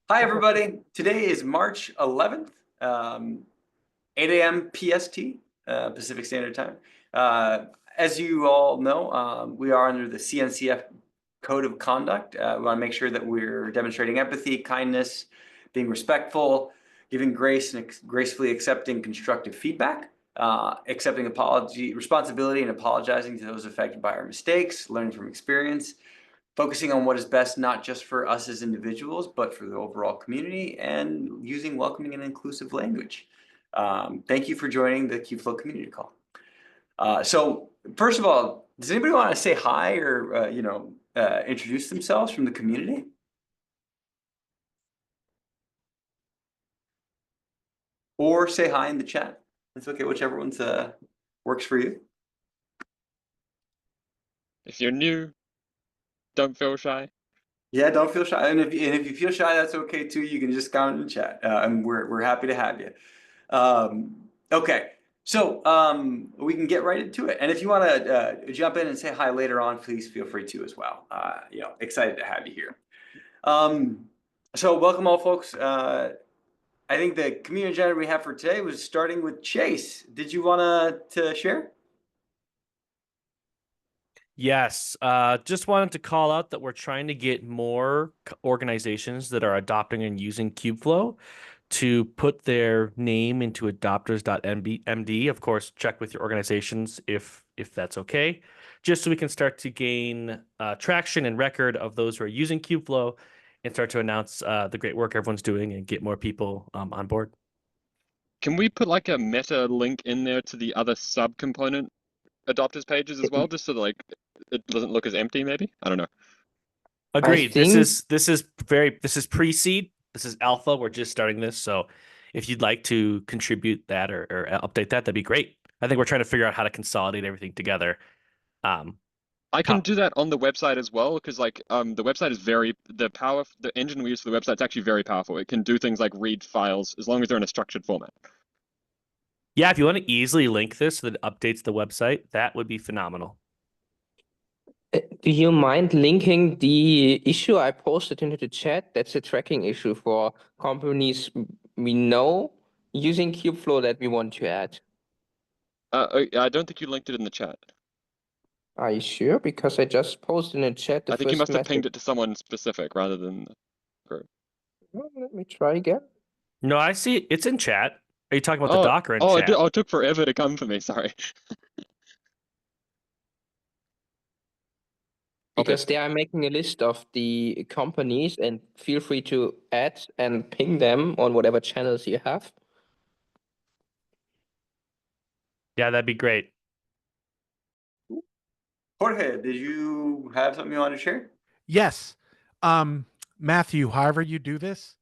Hi, everybody. Today is March 11th, 8 a.m. PST, Pacific Standard Time. As you all know, we are under the CNCF Code of Conduct. We want to make sure that we're demonstrating empathy, kindness, being respectful, giving grace, and gracefully accepting constructive feedback, accepting responsibility, and apologizing to those affected by our mistakes, learning from experience, focusing on what is best, not just for us as individuals, but for the overall community, and using welcoming and inclusive language. Thank you for joining the Kubeflow community call. So first of all, does anybody want to say hi or, introduce themselves from the community? Or say hi in the chat. It's okay, whichever one's works for you. If you're new, don't feel shy. Yeah, don't feel shy. And if you feel shy, that's okay too. You can just comment in the chat, and we're happy to have you. Okay, so we can get right into it. And if you want to jump in and say hi later on, please feel free to as well. Excited to have you here. So welcome all, folks. I think the community agenda we have for today was starting with Chase. Did you want to share? Yes, just wanted to call out that we're trying to get more organizations that are adopting and using Kubeflow to put their name into adopters.md. Of course, check with your organizations if that's okay, just so we can start to gain traction and record of those who are using Kubeflow and start to announce the great work everyone's doing and get more people on board. Can we put like a meta link in there to the other subcomponent adopters pages as well, just so that like it doesn't look as empty, maybe? I don't know. Agreed. This is pre-seed. This is alpha. We're just starting this. So if you'd like to contribute that or update that, that'd be great. I think we're trying to figure out how to consolidate everything together. I can do that on the website as well, because like the website is the engine we use for the website is actually very powerful. It can do things like read files as long as they're in a structured format. Yeah, if you want to easily link this so that it updates the website, that would be phenomenal. Do you mind linking the issue I posted into the chat? That's a tracking issue for companies we know using Kubeflow that we want to add. I don't think you linked it in the chat. Are you sure? Because I just posted in the chat the I think you first must have pinged message. it to someone specific rather than the group. Well, let me try again. No, I see it's in chat. Are you talking about the Docker in chat? It took forever to come for me. Sorry. Because they are making a list of the companies, and feel free to add and ping them on whatever channels you have. Yeah, that'd be great. Jorge, did you have something you want to share? Yes. Matthew, however you do this,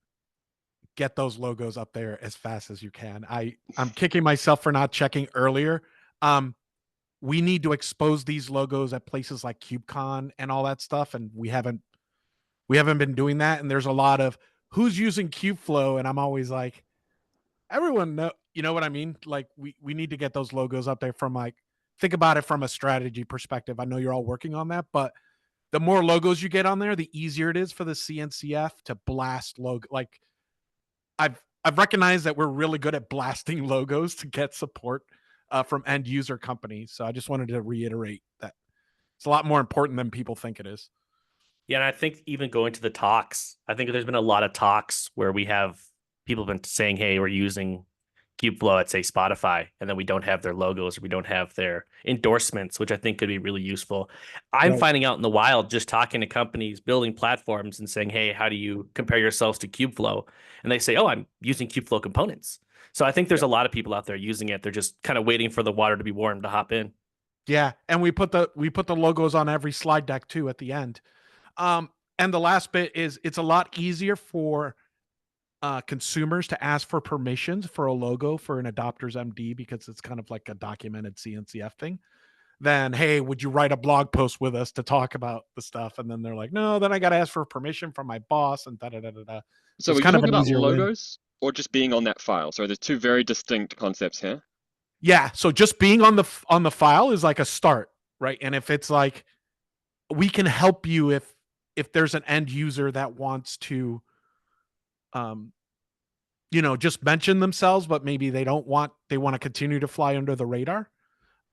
get those logos up there as fast as you can. I'm kicking myself for not checking earlier. We need to expose these logos at places like KubeCon and all that stuff, and we haven't been doing that. And there's a lot of who's using Kubeflow, and I'm always like, everyone know, you know what I mean? Like we need to get those logos up there from like, think about it from a strategy perspective. I know you're all working on that, but the more logos you get on there, the easier it is for the CNCF to blast logo. Like I've recognized that we're really good at blasting logos to get support from end user companies. So I just wanted to reiterate that it's a lot more important than people think it is. Yeah, and I think even going to the talks, I think there's been a lot of talks where we have people been saying, hey, we're using Kubeflow at, say, Spotify, and then we don't have their logos or we don't have their endorsements, which I think could be really useful. I'm finding out in the wild, just talking to companies, building platforms and saying, hey, how do you compare yourselves to Kubeflow? And they say, oh, I'm using Kubeflow components. So I think there's a lot of people out there using it. They're just kind of waiting for the water to be warm to hop in. Yeah, and we put the logos on every slide deck too at the end. And the last bit is it's a lot easier for consumers to ask for permissions for a logo for an adopters MD because it's kind of like a documented CNCF thing. Then, hey, would you write a blog post with us to talk about the stuff? And then they're like, no, then I got to ask for permission from my boss and da da da da da. So it's are you kind of talking an about easier logos or just being on that file? So there's two very distinct concepts here. Yeah, so just being on the file is like a start, right? And if it's like we can help you if there's an end user that wants to just mention themselves, but maybe they want to continue to fly under the radar.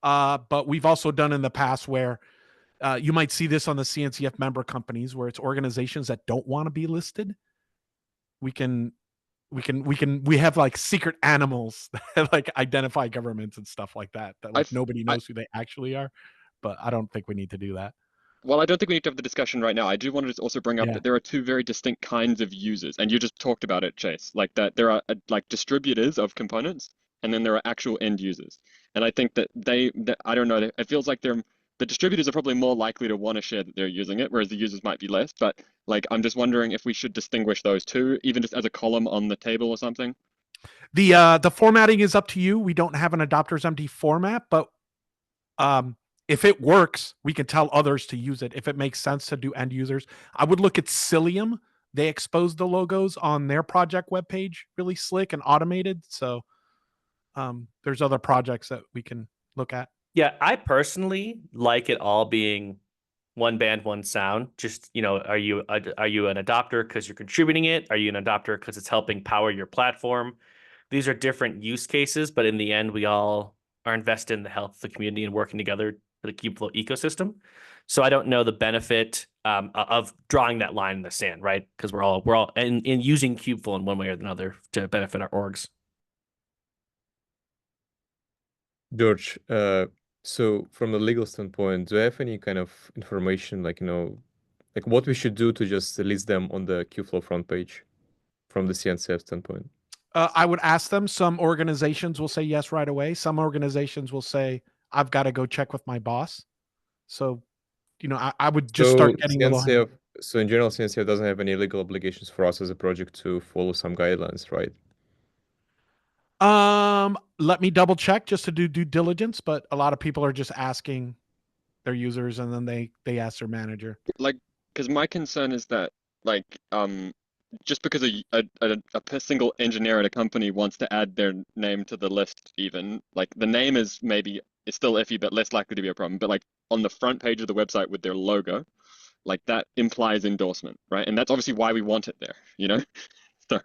But we've also done in the past where you might see this on the CNCF member companies where it's organizations that don't want to be listed. We have like secret animals that like identify governments and stuff like that like nobody knows who they actually are. But I don't think we need to do that. Well, I don't think we need to have the discussion right now. I do want to also bring up that there are two very distinct kinds of users, and you just talked about it, Chase. Like that, there are like distributors of components, and then there are actual end users. And I think that I don't know, it feels like the distributors are probably more likely to want to share that they're using it, whereas the users might be less. But like, I'm just wondering if we should distinguish those two, even just as a column on the table or something. The formatting is up to you. We don't have an adopters MD format, but if it works, we can tell others to use it. If it makes sense to do end users, I would look at Cilium. They exposed the logos on their project webpage, really slick and automated. So there's other projects that we can look at. Yeah, I personally like it all being one band, one sound. Just, are you an adopter because you're contributing it? Are you an adopter because it's helping power your platform? These are different use cases, but in the end, we all are invested in the health of the community and working together for the Kubeflow ecosystem. So I don't know the benefit of drawing that line in the sand, right? Because we're all in using Kubeflow in one way or another to benefit our orgs. George, so from a legal standpoint, do you have any kind of information, like what we should do to just list them on the Kubeflow front page from the CNCF standpoint? I would ask them. Some organizations will say yes right away. Some organizations will say, I've got to go check with my boss. So, I would just start getting CNCF, so in general, CNCF doesn't have any legal obligations for us as a project to follow some guidelines, right? Let me double check just to do due diligence, but a lot of people are just asking their users and then they ask their manager. Like, because my concern is that like just because a single engineer at a company wants to add their name to the list, even like the name is it's still iffy, but less likely to be a problem. But like on the front page of the website with their logo, like that implies endorsement, right? And that's obviously why we want it there, So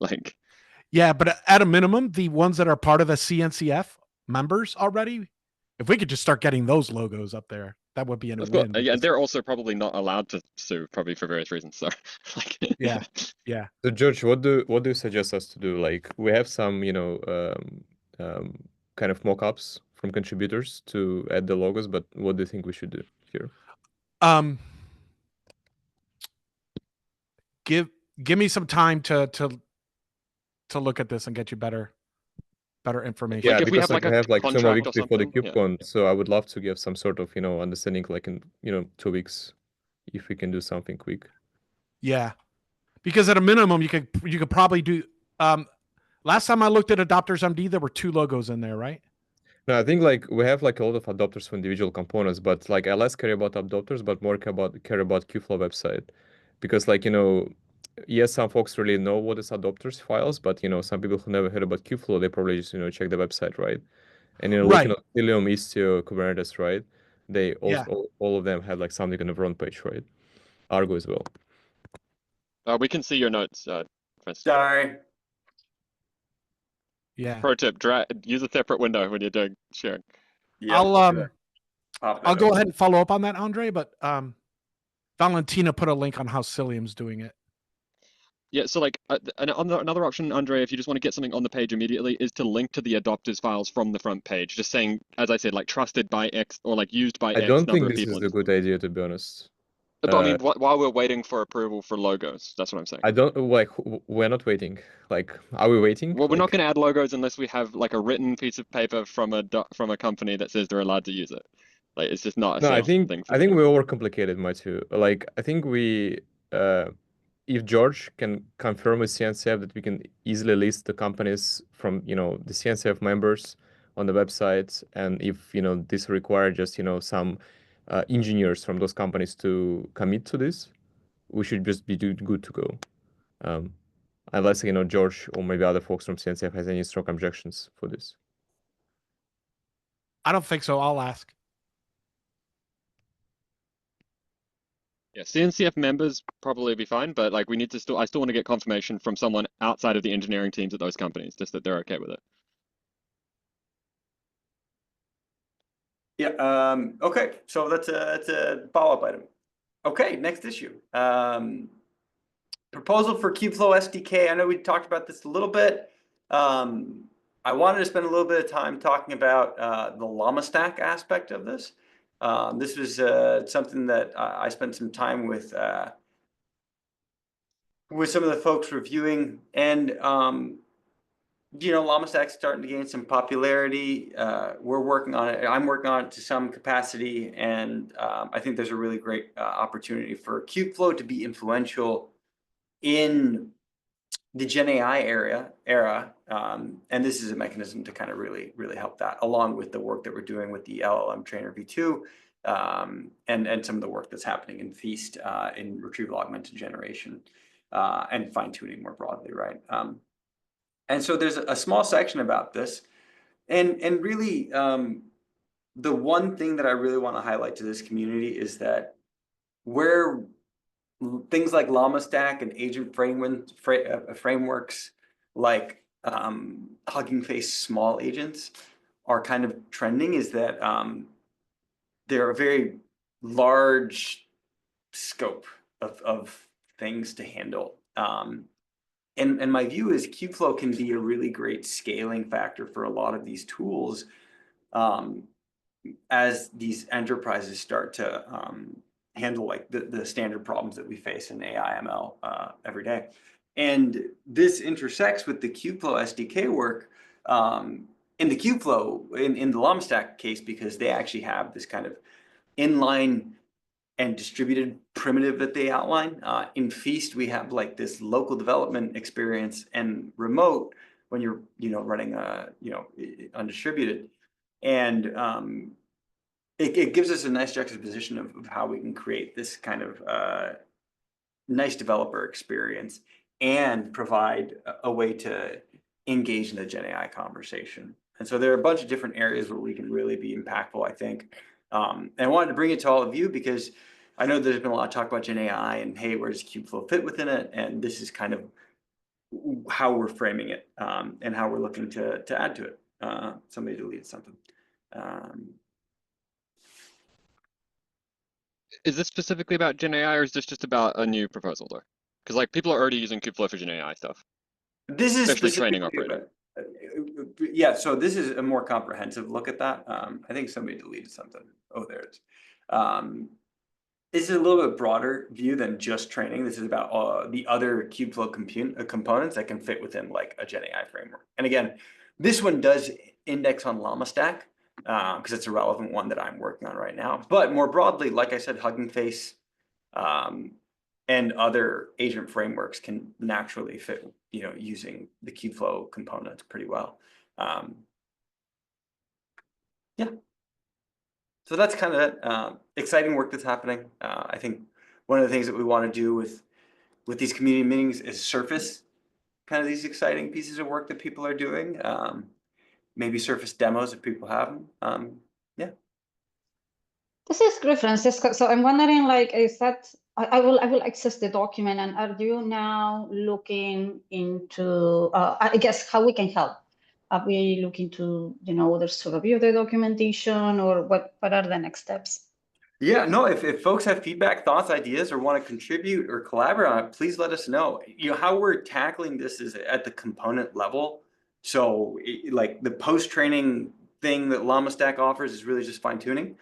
like, yeah, but at a minimum, the ones that are part of the CNCF members already, if we could just start getting those logos up there, that would be a win. Yeah, they're also probably not allowed to sue, probably for various reasons. So, like, yeah. So George, what do you suggest us to do? Like, we have some, kind of mock-ups from contributors to add the logos, but what do you think we should do here? Give me some time to look at this and get you better information. Yeah, like if because we have like a 2 more weeks contract or before the something, KubeCon, so I would love to give some sort of understanding, like in 2 weeks, if we can do something quick. Yeah, because at a minimum, you could probably do. Last time I looked at Adopters MD, there were 2 logos in there, right? No, I think like we have like a lot of adopters for individual components, but like I less care about adopters, but more care about Kubeflow website, because like yes, some folks really know what is adopters files, but some people who never heard about Kubeflow, they probably just check the website, right? And looking at Cilium, Istio, Kubernetes, right? They also all of them had like something on the front page, right? Argo as well. we can see your notes, Chris. Sorry. Yeah. Pro tip: use a separate window when you're doing sharing. Yep. I'll go ahead and follow up on that, Andre. But Valentina put a link on how Cilium's doing it. Yeah, so like another option, Andre, if you just want to get something on the page immediately, is to link to the adopters files from the front page, just saying, as I said, like trusted by X or like used by X number of people. I don't think this is a good idea, to be honest. But I mean, while we're waiting for approval for logos, that's what I'm saying. I don't like. We're not waiting. Like, are we waiting? Well, we're not going to add logos unless we have like a written piece of paper from a company that says they're allowed to use it. Like, it's just not a safe thing. I think we overcomplicated, Matthew. Like, I think we, if George can confirm with CNCF that we can easily list the companies from the CNCF members on the website, and if this require just some engineers from those companies to commit to this, we should just be good to go. Unless George or maybe other folks from CNCF has any strong objections for this. I don't think so. I'll ask. Yeah, CNCF members probably be fine, but like we need to still, I still want to get confirmation from someone outside of the engineering teams at those companies, just that they're okay with it. Yeah. Okay. So that's a follow-up item. Okay. Next issue. Proposal for Kubeflow SDK. I know we talked about this a little bit. I wanted to spend a little bit of time talking about the Llama Stack aspect of this. This was something that I spent some time with some of the folks reviewing, and you know, Llama Stack's starting to gain some popularity. We're working on it. I'm working on it to some capacity, and I think there's a really great opportunity for Kubeflow to be influential in the Gen AI era, and this is a mechanism to kind of really help that, along with the work that we're doing with the LLM Trainer v2, and some of the work that's happening in Feast in retrieval augmented generation and fine tuning more broadly, right? And so there's a small section about this, and really the one thing that I really want to highlight to this community is that where things like Llama Stack and agent frameworks like Hugging Face small agents are kind of trending, is that they're a very large scope of things to handle. And my view is Kubeflow can be a really great scaling factor for a lot of these tools as these enterprises start to handle like the standard problems that we face in AI ML every day. And this intersects with the Kubeflow SDK work in the Kubeflow, in the Llama Stack case, because they actually have this kind of inline and distributed primitive that they outline. In Feast, we have like this local development experience and remote when you're, you know, running undistributed. And it gives us a nice juxtaposition of how we can create this kind of nice developer experience and provide a way to engage in the Gen AI conversation. And so there are a bunch of different areas where we can really be impactful, I think. And I wanted to bring it to all of you because I know there's been a lot of talk about Gen AI and, hey, where does Kubeflow fit within it? And this is kind of how we're framing it and how we're looking to add to it. Somebody deleted something. Is this specifically about Gen AI, or is this just about a new proposal though? Because like people are already using Kubeflow for Gen AI stuff. This is especially training operator. Yeah, so this is a more comprehensive look at that. I think somebody deleted something. Oh, there it is. This is a little bit broader view than just training. This is about the other Kubeflow components that can fit within like a Gen AI framework. And again, this one does index on Llama Stack because it's a relevant one that I'm working on right now. But more broadly, like I said, Hugging Face and other agent frameworks can naturally fit, you know, using the Kubeflow components pretty well. Yeah. So that's kind of it. Exciting work that's happening. I think one of the things that we want to do with these community meetings is surface kind of these exciting pieces of work that people are doing. Maybe surface demos if people have them. Yeah. This is great, Francisco. So I'm wondering, like, is that I will access the document, and are you now looking into? I guess how we can help. Are we looking to, you know, others to review the documentation, or what are the next steps? Yeah, no, if folks have feedback, thoughts, ideas, or want to contribute or collaborate on it, please let us know. You know, how we're tackling this is at the component level. So like the post-training thing that Llama Stack offers is really just fine tuning.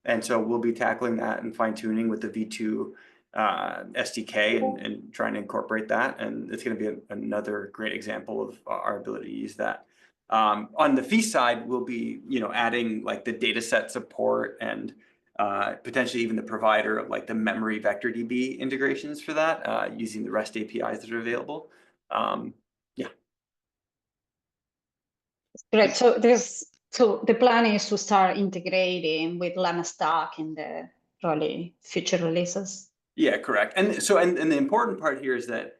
And so we'll be tackling that and fine tuning with the V2 SDK and trying to incorporate that. And it's going to be another great example of our ability to use that. On the Feast side, we'll be, you know, adding like the data set support and potentially even the provider of like the memory vector DB integrations for that using the REST APIs that are available. Yeah. Great. So the plan is to start integrating with Llama Stack in the really future releases. Yeah, correct. And so and the important part here is that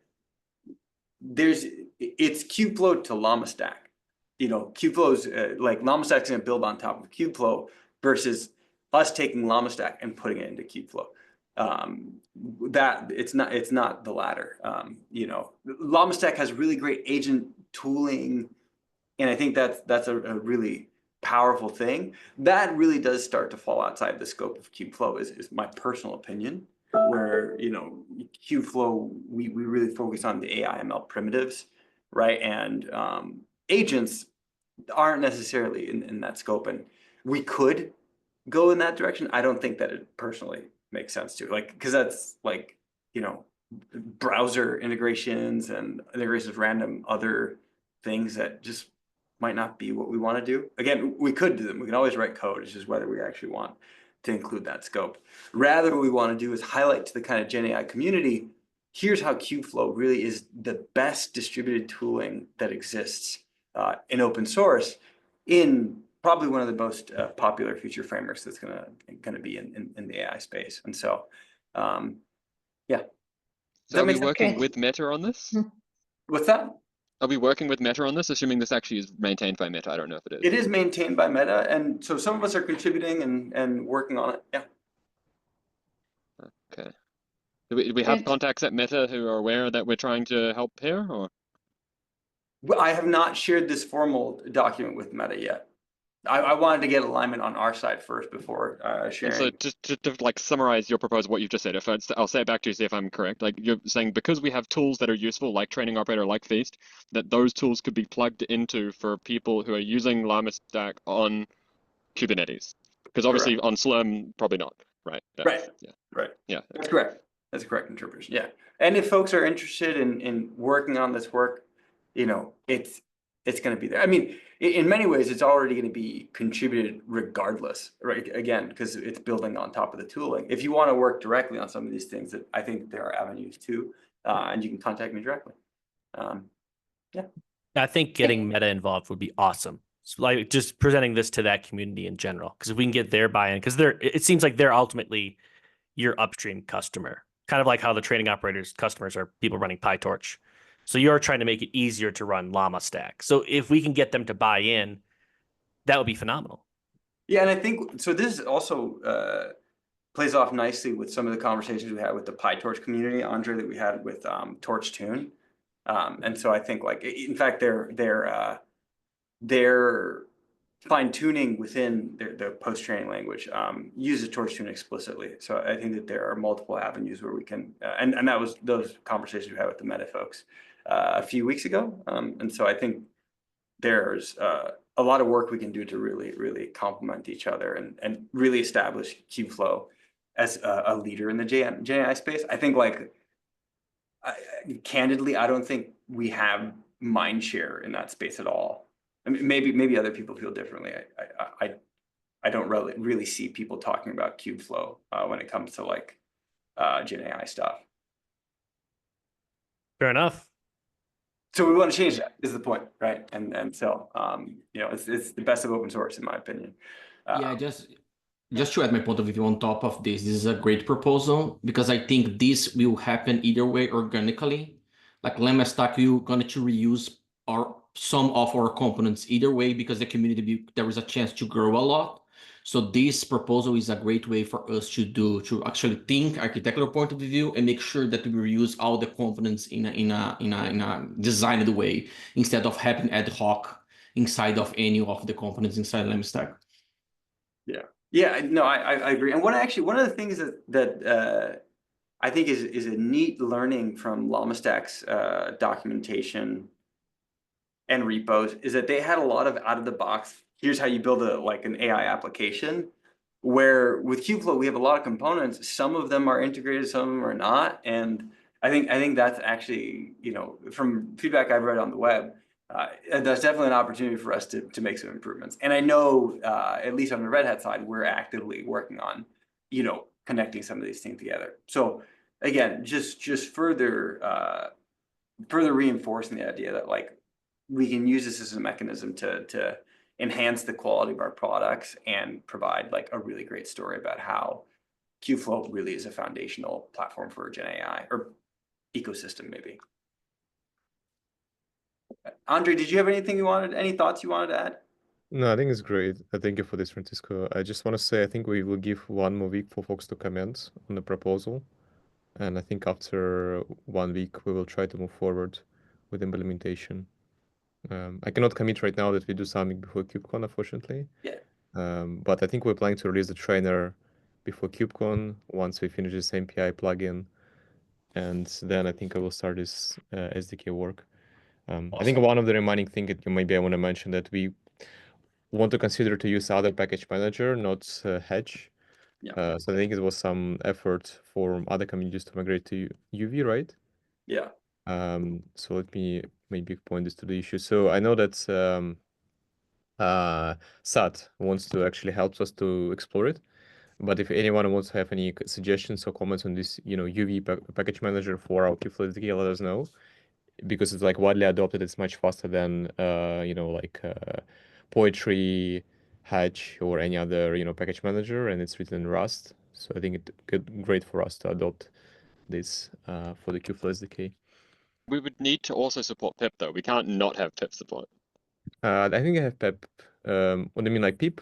it's Kubeflow to Llama Stack. You know, Kubeflow's like Llama Stack's going to build on top of Kubeflow versus us taking Llama Stack and putting it into Kubeflow. that it's not the latter. You know, Llama Stack has really great agent tooling, and I think that's a really powerful thing. That really does start to fall outside the scope of Kubeflow, is my personal opinion. Where, you know, Kubeflow, we really focus on the AI ML primitives, right? And agents aren't necessarily in that scope, and we could go in that direction. I don't think that it personally makes sense to, like, because that's like, you know, browser integrations and integrations of random other things that just might not be what we want to do. Again, we could do them. We can always write code. It's just whether we actually want to include that scope. Rather, what we want to do is highlight to the kind of Gen AI community, here's how Kubeflow really is the best distributed tooling that exists in open source, in probably one of the most popular future frameworks that's gonna be in the AI space. And so, yeah. So are we working sense? with Meta on this? What's that? Are we working with Meta on this, assuming this actually is maintained by Meta? I don't know if it is. It is maintained by Meta, and so some of us are contributing and working on it. Yeah. Okay. Do we have contacts at Meta who are aware that we're trying to help here, or? Well, I have not shared this formal document with Meta yet. I wanted to get alignment on our side first before sharing. And so just to like summarize your proposal, what you've just said, I'll say it back to you, see if I'm correct. Like you're saying, because we have tools that are useful, like Training Operator, like Feast, that those tools could be plugged into for people who are using Llama Stack on Kubernetes. Because obviously on Slurm, probably not, right? Right. Yeah. Right. Yeah. That's correct. That's a correct interpretation. Yeah. And if folks are interested in working on this work, you know, it's going to be there. I mean, in many ways, it's already going to be contributed regardless, right? Again, because it's building on top of the tooling. If you want to work directly on some of these things, that I think there are avenues too, and you can contact me directly. Yeah. I think getting Meta involved would be awesome. So like just presenting this to that community in general, because if we can get their buy-in, because it seems like they're ultimately your upstream customer, kind of like how the training operators customers are people running PyTorch. So you're trying to make it easier to run Llama Stack. So if we can get them to buy in, that would be phenomenal. Yeah, and I think so. This also plays off nicely with some of the conversations we had with the PyTorch community, Andre, that we had with TorchTune. And so I think, like, in fact, their fine tuning within the post training language uses TorchTune explicitly. So I think that there are multiple avenues where we can, and that was those conversations we had with the Meta folks a few weeks ago. And so I think there's a lot of work we can do to really complement each other and really establish Kubeflow as a leader in the Gen AI space. I think, like, candidly, I don't think we have mind share in that space at all. I mean, maybe other people feel differently. I don't really see people talking about Kubeflow when it comes to, like, Gen AI stuff. Fair enough. So we want to change that, is the point, right? And so you know, it's the best of open source, in my opinion. Yeah, just to add my point of view on top of this is a great proposal, because I think this will happen either way organically. Like Llama Stack, we're going to reuse some of our components either way, because the community, there is a chance to grow a lot. So this proposal is a great way for us to actually think architectural point of view and make sure that we reuse all the components in a designed way, instead of having ad hoc inside of any of the components inside Llama Stack. Yeah, no, I agree. And one of the things that I think is a neat learning from Llama Stack's documentation and repos is that they had a lot of out of the box, here's how you build an AI application, where with Kubeflow we have a lot of components. Some of them are integrated, some of them are not. And I think that's actually, you know, from feedback I've read on the web, that's definitely an opportunity for us to make some improvements. And I know, at least on the Red Hat side, we're actively working on, you know, connecting some of these things together. So again, just further reinforcing the idea that, like, we can use this as a mechanism to enhance the quality of our products and provide, like, a really great story about how Kubeflow really is a foundational platform for Gen AI, or ecosystem maybe. Andre, did you have any thoughts you wanted to add? No, I think it's great. Thank you for this, Francisco. I just want to say I think we will give 1 more week for folks to comment on the proposal. And I think after 1 week, we will try to move forward with implementation. I cannot commit right now that we do something before KubeCon, unfortunately. Yeah. But I think we're planning to release the trainer before KubeCon once we finish this MPI plugin. And then I think I will start this SDK work. I think one of the remaining thing that maybe I want to mention that we want to consider to use other package manager, not Hedge. Yeah. So I think it was some effort for other communities to migrate to UV, right? Yeah. So let me maybe point this to the issue. So I know that Sat wants to actually help us to explore it. But if anyone wants to have any suggestions or comments on this, UV package manager for our Kubeflow SDK, let us know. Because it's like widely adopted, it's much faster than like Poetry, Hatch, or any other package manager, and it's written in Rust. So I think it's great for us to adopt this for the Kubeflow SDK. We would need to also support pip though. We can't not have pip support. I think I have pep. What do you mean, like pip?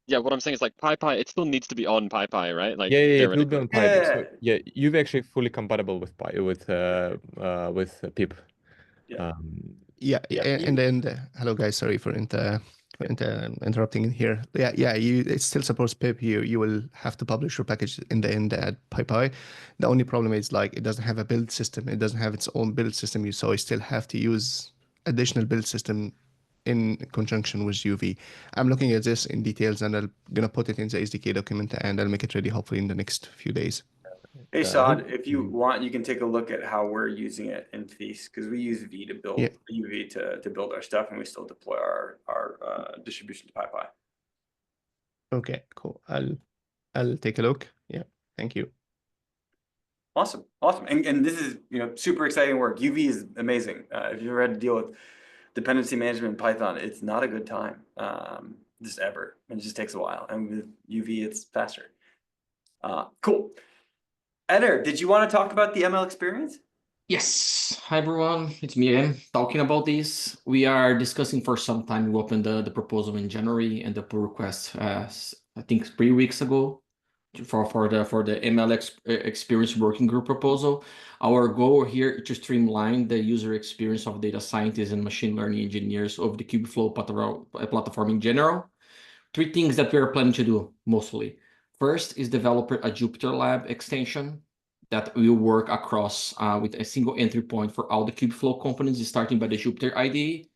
Yeah, what I'm saying is like PyPy, it still needs to be on PyPy, right? Like Yeah, it will be theoretically. on Py. So yeah, you've actually fully compatible with with pip. Yeah. And then hello guys, sorry for interrupting in here. It still supports pip. You will have to publish your package in the end at PyPy. The only problem is like it doesn't have a build system. It doesn't have its own build system. So you still have to use additional build system in conjunction with UV. I'm looking at this in details and I'm gonna put it in the SDK document and I'll make it ready hopefully in the next few days. Hey, Saad, if you want, you can take a look at how we're using it in Feast, because we use V to build UV to build our stuff, and we still deploy our distribution to PyPy. Okay, cool. I'll take a look. Yeah, thank you. Awesome. And this is super exciting work. UV is amazing. If you've ever had to deal with dependency management in Python, it's not a good time, just ever. It just takes a while. And with UV, it's faster. Cool. Eder, did you want to talk about the ML experience? Yes. Hi, everyone. It's me again talking about this. We are discussing for some time. We opened the proposal in January and the pull request, I think 3 weeks ago for the ML experience working group proposal. Our goal here is to streamline the user experience of data scientists and machine learning engineers of the Kubeflow platform in general. 3 things that we are planning to do mostly. First is develop a Jupyter Lab extension that will work across with a single entry point for all the Kubeflow components, starting by the Jupyter IDE.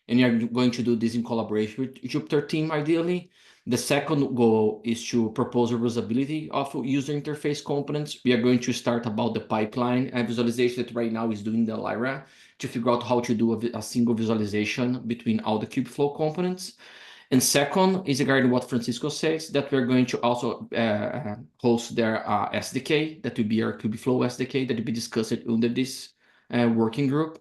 And you're going to do this in collaboration with Jupyter team, ideally. The second goal is to propose reusability of user interface components. We are going to start about the pipeline visualization that right now is doing the Lyra to figure out how to do a single visualization between all the Kubeflow components. And second is regarding what Francisco says, that we're going to also host their SDK, that will be our Kubeflow SDK, that will be discussed under this working group.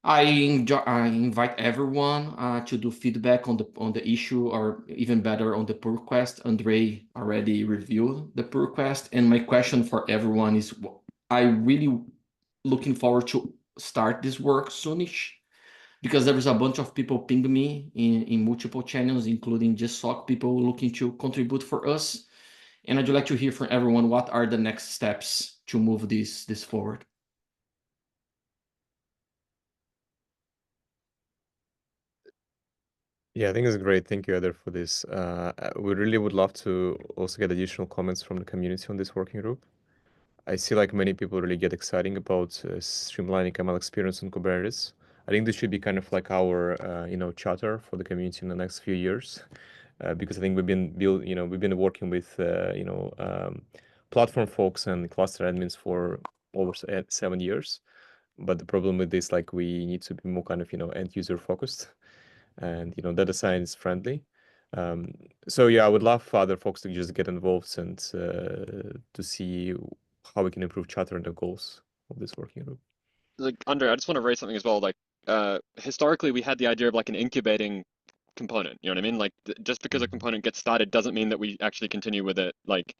I invite everyone to do feedback on the issue, or even better on the pull request. Andre already reviewed the pull request, and my question for everyone is, I really looking forward to start this work soonish, because there is a bunch of people ping me in multiple channels, including just SOC people looking to contribute for us. And I'd like to hear from everyone, what are the next steps to move this forward? Yeah, I think it's great. Thank you, Eder, for this. We really would love to also get additional comments from the community on this working group. I see like many people really get exciting about streamlining ML experience on Kubernetes. I think this should be kind of like our, charter for the community in the next few years, because I think we've been working with, platform folks and cluster admins for over 7 years. But the problem with this, like, we need to be more kind of, end user focused and, data science friendly. So yeah, I would love for other folks to just get involved and to see how we can improve chatter and the goals of this working group. Like, Andre, I just want to raise something as well. Like, historically, we had the idea of like an incubating component. You know what I mean? Like, just because a component gets started doesn't mean that we actually continue with it. Like,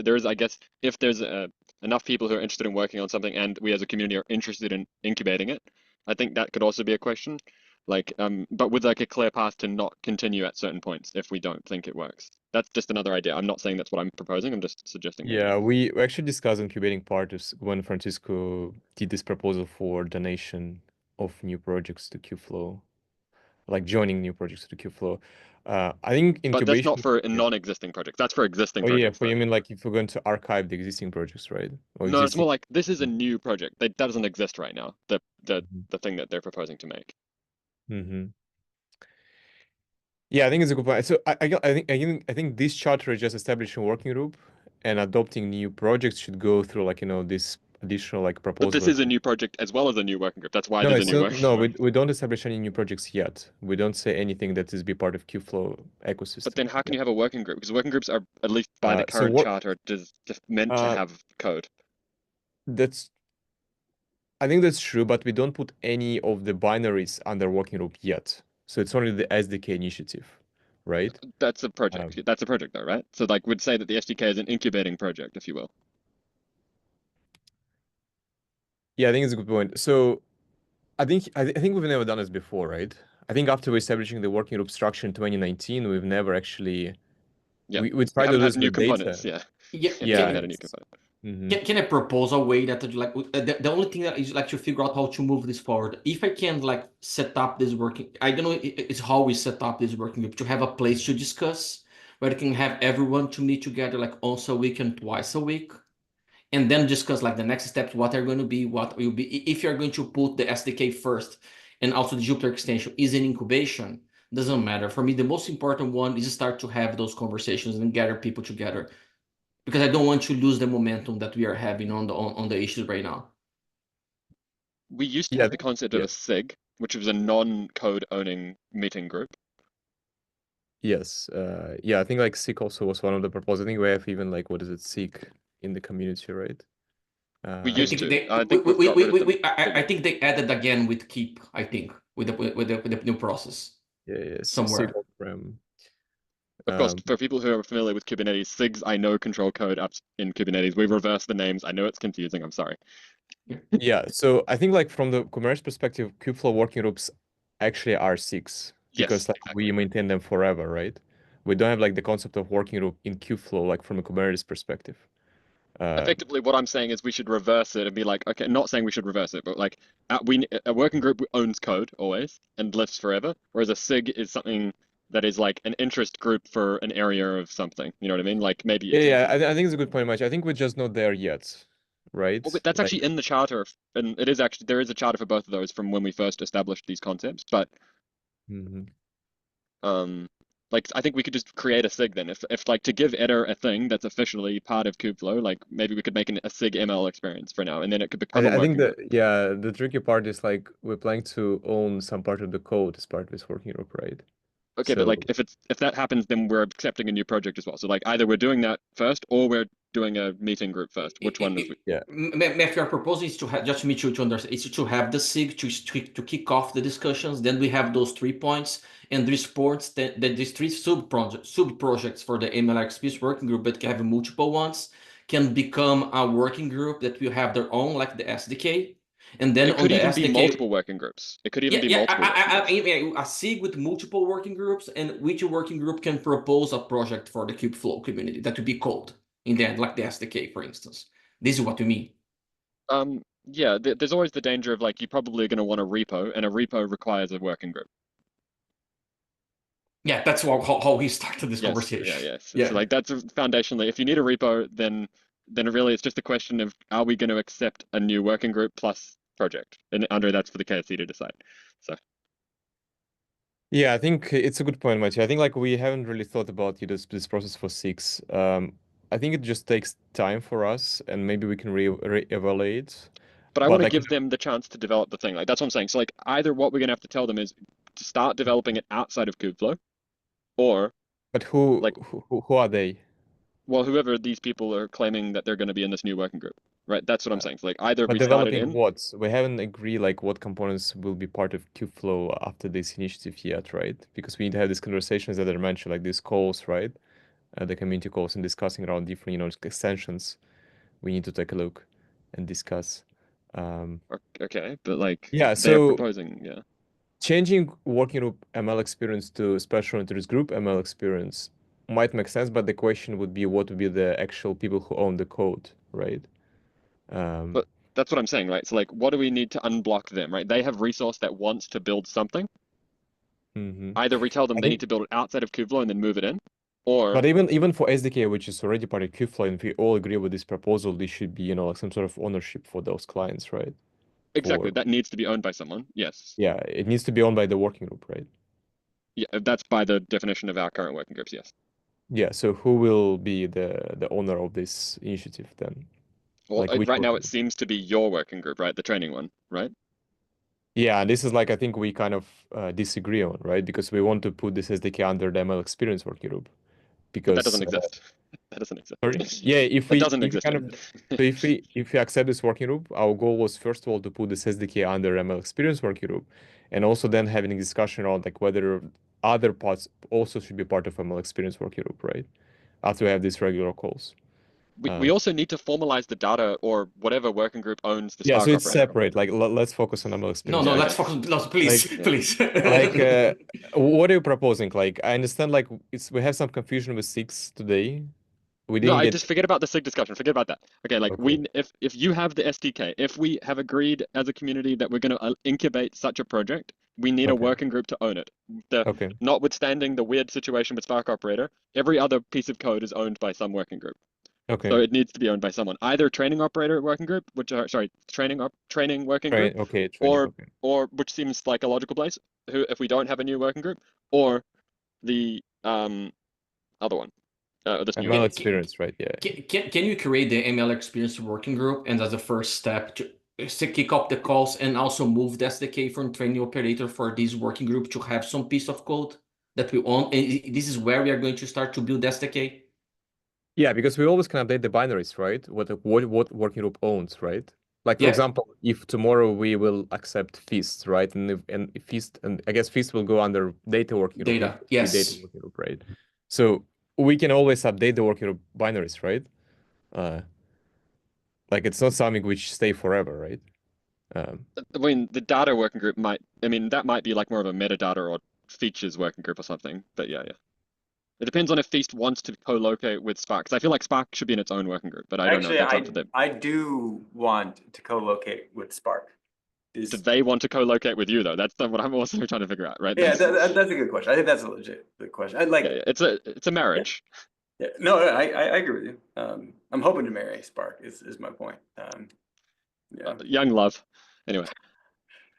there's, I guess, if there's enough people who are interested in working on something, and we as a community are interested in incubating it, I think that could also be a question. Like, but with like a clear path to not continue at certain points if we don't think it works. That's just another idea. I'm not saying that's what I'm proposing. I'm just suggesting. Yeah, we actually discussed incubating part when Francisco did this proposal for donation of new projects to Kubeflow, like joining new projects to Kubeflow. I think incubation. But that's not for non-existing projects. That's for existing Oh yeah, projects. for you mean like if we're going to archive the existing projects, right? Or No, it's existing... more like this is a new project that doesn't exist right now. The thing that they're proposing to make. Mm-hmm. Yeah, I think it's a good point. So I think this charter is just establishing a working group, and adopting new projects should go through like this additional like proposal. But this is a new project as well as a new working group. That's why No, there's a new working group. we don't establish any new projects yet. We don't say anything that is be part of Kubeflow ecosystem. But then how can you have a working group? Because working groups are, at least by the current charter, just meant to have code. I think that's true, but we don't put any of the binaries under working group yet. So it's only the SDK initiative, right? That's a project. That's a project though, right? So like we'd say that the SDK is an incubating project, if you will. Yeah, I think it's a good point. So I think we've never done this before, right? I think after establishing the working group structure in 2019, we've never actually we tried to do this new with components, data. Yeah. Add a new component. Can I propose a way that like the only thing that is like to figure out how to move this forward? If I can like set up this working, I don't know, it's how we set up this working group to have a place to discuss where you can have everyone to meet together like once a week and twice a week, and then discuss like the next steps, what are going to be, what will be. If you're going to put the SDK first and also the Jupyter extension is in incubation, doesn't matter. For me, the most important one is start to have those conversations and gather people together, because I don't want to lose the momentum that we are having on the issues right now. We used to have the concept of a SIG, which was a non-code owning meeting group. Yes. Yeah, I think like SIG also was one of the proposals. I think we have even like, what is it, SIG in the community, right? We used to. I think they added again with Keep. I think with the new process. Yeah. Somewhere. SIG on-prem. Of course, for people who are familiar with Kubernetes, SIGs, I know control code apps in Kubernetes. We reverse the names. I know it's confusing. I'm sorry. Yeah, so I think like from the Kubernetes perspective, Kubeflow working groups actually are SIGs because like we maintain them forever, right? We don't have like the concept of working group in Kubeflow like from a Kubernetes perspective. Effectively, what I'm saying is we should reverse it and be like, okay, not saying we should reverse it, but like a working group owns code always and lives forever, whereas a SIG is something that is like an interest group for an area of something. You know what I mean? Like maybe. I think it's a good point, Mike. I think we're just not there yet, right? Well, but that's actually in the charter, and it is actually there is a charter for both of those from when we first established these concepts. But like I think we could just create a SIG then. If like to give Eder a thing that's officially part of Kubeflow, like maybe we could make a SIG ML experience for now, and then it could become. I think the tricky part is like we're planning to own some part of the code as part of this working group, right? Okay, but like if that happens, then we're accepting a new project as well. So like either we're doing that first, or we're doing a meeting group first. Which one is we? Yeah. Matthew, our proposal is to have, just for me to understand, is to have the SIG to kick off the discussions. Then we have those 3 points and these points that these 3 sub projects for the MLXP working group, but can have multiple ones, can become a working group that will have their own, like the SDK. And then it could even be multiple working groups. It could even be multiple. A SIG with multiple working groups, and which working group can propose a project for the Kubeflow community that would be called in the end, like the SDK, for instance. This is what we mean. Yeah, there's always the danger of like you're probably going to want a repo, and a repo requires a working group. Yeah, that's how we started this conversation. Yeah. So like that's foundationally, if you need a repo, then really it's just a question of are we going to accept a new working group plus project, and Andre, that's for the KSC to decide. So. Yeah, I think it's a good point, Matthew. I think like we haven't really thought about this process for SIGs. I think it just takes time for us, and maybe we can re-evaluate. But I want to give them the chance to develop the thing. Like that's what I'm saying. So like either what we're gonna have to tell them is to start developing it outside of Kubeflow, or. But who are they? Well, whoever these people are claiming that they're going to be in this new working group, right? That's what I'm saying. So like either but we developing started in what? We haven't agreed like what components will be part of Kubeflow after this initiative yet, right? Because we need to have these conversations that are mentioned, like these calls, right? The community calls and discussing around different, extensions. We need to take a look and discuss. Okay, but like yeah, they're proposing, changing working group ML experience to special interest group ML experience might make sense, but the question would be what would be the actual people who own the code, right? But that's what I'm saying, right? So like, what do we need to unblock them, right? They have resource that wants to build something. Either we tell them they need to build it outside of Kubeflow and then move it in, or but even for SDK, which is already part of Kubeflow, and if we all agree with this proposal, there should be, you know, like some sort of ownership for those clients, right? exactly, that needs to be owned by someone. Yes. Yeah, it needs to be owned by the working group, right? Yeah, that's by the definition of our current working groups, yes. Yeah, so who will be the owner of this initiative then? Well, Like which right now working it seems to be your working group, right? The training one, right? Yeah, this is like I think we kind of disagree on, right? Because we want to put this SDK under the ML experience working group. But Because that doesn't exist. That doesn't exist. sorry? Yeah, if That we doesn't if we exist kind yet. of so if we accept this working group, our goal was first of all to put this SDK under ML experience working group, and also then having a discussion on like whether other parts also should be part of ML experience working group, right? After we have these regular calls. We also need to formalize the data or whatever working group owns the Yeah, Spark so it's operator. separate. Like let's focus on ML No, experience. no, Yeah, let's focus. No, please, Like- please. Like what are you proposing? Like I understand like we have some confusion with SIGs today. We No, didn't I get just forget about the SIG discussion. Forget about that. Okay, like Okay. if you have the SDK, if we have agreed as a community that we're going to incubate such a project, we need a Okay. working group to own it. Okay. Notwithstanding the weird situation with Spark operator, every other piece of code is owned by some working group. Okay. So it needs to be owned by someone, either training operator working group, which are sorry, training working group, Training, or okay. or which seems like a logical place. Who, if we don't have a new working group, or the other one, this new ML one. experience, right? Yeah. Can you create the ML experience working group and as a first step to kick off the calls and also move the SDK from training operator for this working group to have some piece of code that we own? And this is where we are going to start to build SDK. Yeah, because we always can update the binaries, right? What working group owns, right? Like for Yeah. example, if tomorrow we will accept Feast, right? And Feast, and I guess Feast will go under data working group. Data, if yes. Data working group, right? So we can always update the working group binaries, right? Like it's not something which stay forever, right? I mean, the data working group might. I mean, that might be like more of a metadata or features working group or something. But yeah. It depends on if Feast wants to co-locate with Spark. Because I feel like Spark should be in its own working group, but I don't know if that's up to them. I do want to co-locate with Spark. Do they want to co-locate with you though? That's what I'm also trying to figure out, right? Yeah, that's a good question. I think that's a legit question. Yeah, it's a marriage. Yeah, no, I agree with you. I'm hoping to marry Spark is my point. Yeah. Young love. Anyway.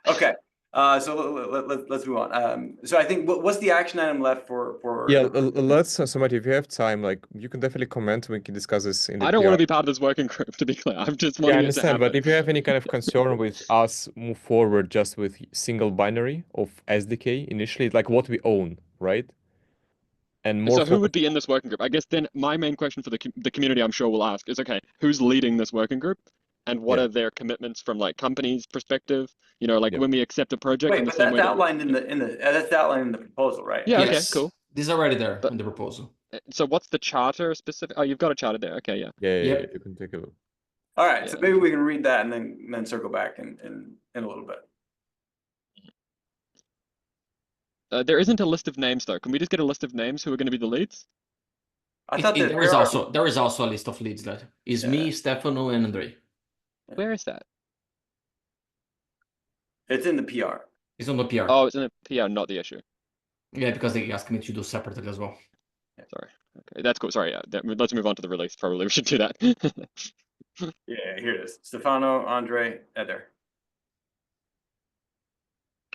Okay. So let's move on. So I think what's the action item left for Yeah, let's Samati, if you have time, like you can definitely comment. We can discuss this in the I don't want to PR. be part of this working group, to be clear. I'm just Yeah, I wanting it to understand, happen. but if you have any kind of concern with us move forward just with single binary of SDK initially, like what we own, right? And more So who would focus- be in this working group? I guess then my main question for the community, I'm sure, will ask is, okay, who's leading this working group? And what Yeah. are their commitments from like companies' perspective? You know, like Yep. when we accept a project in Wait, the but same that's way that outlined in the that's outlined in the proposal, right? Yeah, okay, Yes. cool. This is already there But- in the proposal. So what's the charter specific? Oh, you've got a charter there. Okay, yeah. Yeah, Yep. you can take a look. All right, so Yeah. maybe we can read that and then circle back in a little bit. There isn't a list of names though. Can we just get a list of names who are going to be the leads? I thought that There is also a list of leads that is me, Stefano, and Andre. Where is that? it's in the PR. It's on the PR. Oh, it's in the PR, not the issue. Yeah, because they asked me to do separately as well. Sorry. Okay, that's cool. Sorry, yeah. Let's move on to the release. Probably we should do that. Yeah, here it is. Stefano, Andre, Eder.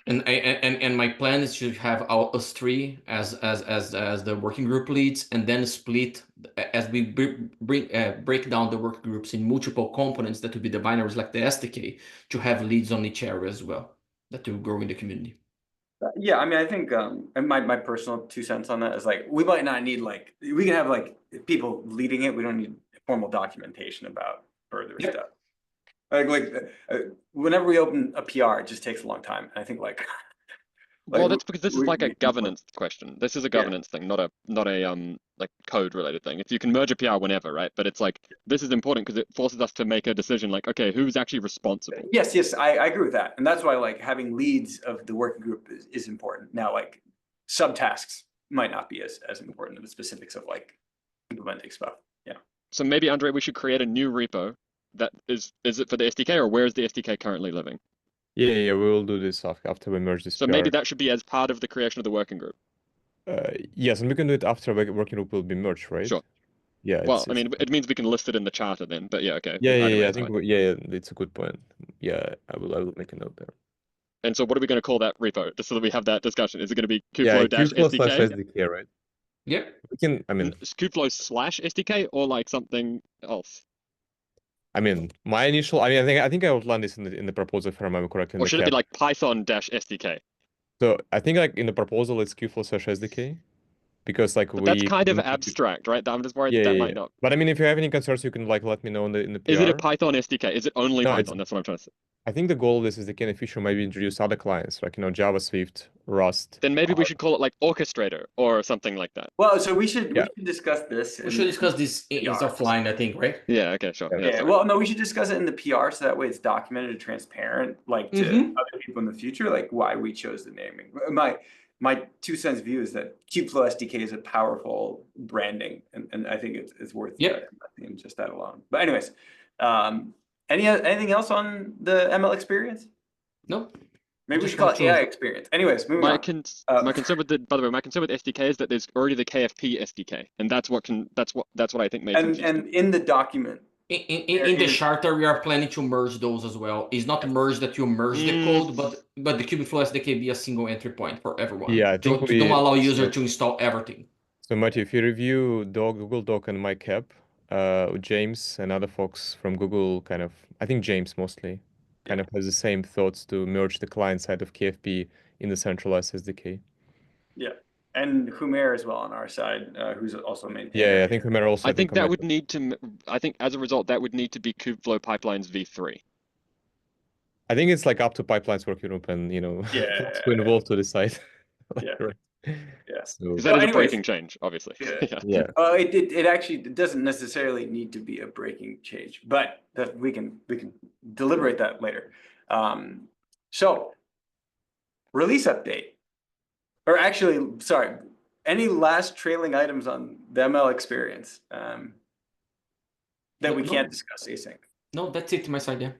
And my plan is to have us three as the working group leads, and then split as we break down the work groups in multiple components that would be the binaries like the SDK to have leads on each area as well that will grow in the community. Yeah, I mean, I think and my personal 2 cents on that is like we might not need like we can have like people leading it. We don't need formal documentation about further stuff. Like whenever we open a PR, it just takes a long time. And I think like Well, that's because this is like a we- governance question. This is a governance thing, not a like code related thing. If you can merge a PR whenever, right? But it's like this is important because it forces us to make a decision like, okay, who's actually responsible? Yes, I agree with that. And that's why like having leads of the working group is important. Now, like subtasks might not be as important in the specifics of like implementing stuff. Yeah. So maybe, Andre, we should create a new repo that is it for the SDK, or where is the SDK currently living? Yeah, we will do this after we merge this So PR. maybe that should be as part of the creation of the working group. Yes, and we can do it after the working group will be merged, right? Sure. Yeah. Well, I mean, it means we can list it in the charter then, but yeah, okay. Yeah, Either way, I it's think fine. it's a good point. Yeah, I will make a note there. And so what are we going to call that repo? Just so that we have that discussion. Is it going to be Yeah, Kubeflow-SDK? Kubeflow/SDK, right? Yep. We can, I mean, Kubeflow/SDK or like something else? I mean, I think I outlined this in the proposal, if I remember correctly. Or should it be like Python-SDK? So I think like in the proposal it's Kubeflow/SDK, because like But that's kind of abstract, right? I'm just worried that might not. But I mean, if you have any concerns, you can like let me know in the PR. Is it a Python SDK? Is it only Python? That's what I'm trying to say. I think the goal of this is in the future maybe introduce other clients like Java, Swift, Rust. Then maybe we should call it like Orchestrator or something like that. Well, so we should discuss this. We should discuss this is offline, I think, right? Yeah. Okay. Sure. Yeah. Well, no, we should discuss it in the PR so that way it's documented and transparent, like to other people in the future, like why we chose the naming. My 2 cents view is that Kubeflow SDK is a powerful branding, and I think it's worth in just that alone. But anyways, anything else on the ML experience? No. Maybe we should call it AI experience. Anyways, moving on. My concern with my concern with SDK is that there's already the KFP SDK, and that's what I think makes it. And in the document. In the charter, we are planning to merge those as well. It's not merge that you merge the code, but the Kubeflow SDK be a single entry point for everyone. Yeah, I think don't allow user to install everything. So Matthew, if you review Google Doc and MyCap, James and other folks from Google I think James mostly, kind of has the same thoughts to merge the client side of KFP in the centralized SDK. Yeah. And Humer as well on our side, who's also maintained. Yeah, I think Humer also. I think that would need to. I think as a result, that would need to be Kubeflow Pipelines v3. I think it's like up to Pipelines Working Group and to involve to decide. So, that is a breaking change, obviously. Yeah. It actually doesn't necessarily need to be a breaking change, but that we can deliberate that later. So release update. Or actually, sorry, any last trailing items on the ML experience that we can't discuss async? No, that's it to my side, yeah.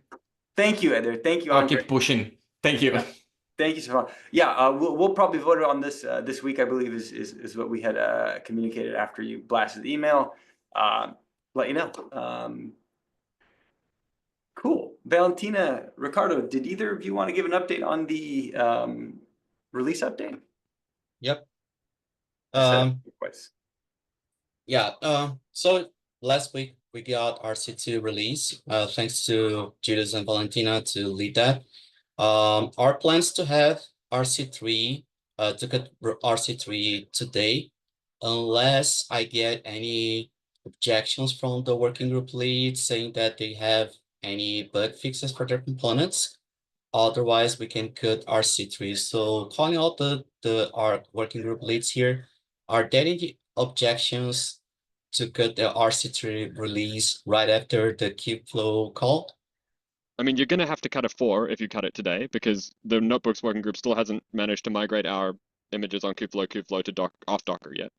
Thank you, Eder. Thank you, I'll Andre. keep pushing. Thank you. Thank you so much. Yeah, we'll probably vote on this this week, I believe, is what we had communicated after you blasted the email. Let you know. Cool. Valentina, Ricardo, did either of you want to give an update on the release update? Yep. So last week we got RC2 release. Thanks to Julius and Valentina to lead that. Our plans to have RC3 to get RC3 today, unless I get any objections from the working group lead saying that they have any bug fixes for their components. Otherwise, we can cut RC3. So calling out our working group leads here, are there any objections to cut the RC3 release right after the Kubeflow call? I mean, you're going to have to cut a 4 if you cut it today, because the Notebooks working group still hasn't managed to migrate our images on Kubeflow to off Docker yet.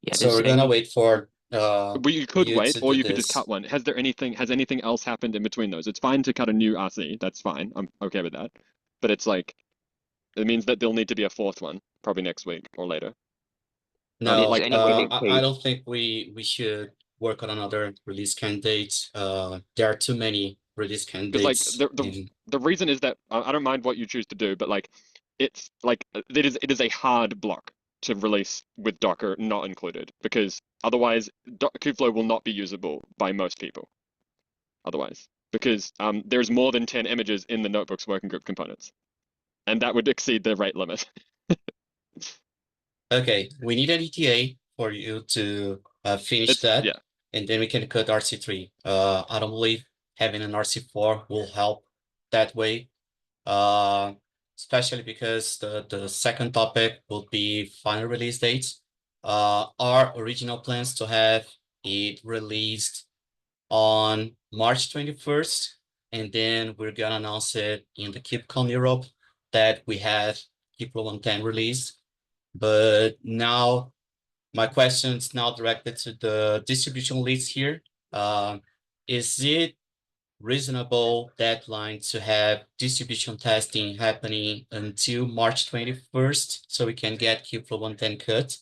Yeah, so we're going to wait for but you could wait, or you could just cut one. Has anything else happened in between those? It's fine to cut a new RC. That's fine. I'm okay with that. But it's like, it means that there'll need to be a 4th one, probably next week or later. No, I don't think we should work on another release candidate. There are too many release candidates. Because like the reason is that I don't mind what you choose to do, but like it's like it is a hard block to release with Docker not included, because otherwise Kubeflow will not be usable by most people. Otherwise, because there's more than 10 images in the Notebooks working group components, and that would exceed the rate limit. Okay, we need an ETA for you to finish that, and then we can cut RC3. I don't believe having an RC4 will help that way. especially because the second topic will be final release dates. Our original plans to have it released on March 21st, and then we're gonna announce it in the KubeCon Europe that we have Kubeflow 110 released. But now my question is now directed to the distribution leads here. Is it reasonable deadline to have distribution testing happening until March 21st so we can get Kubeflow 110 cut?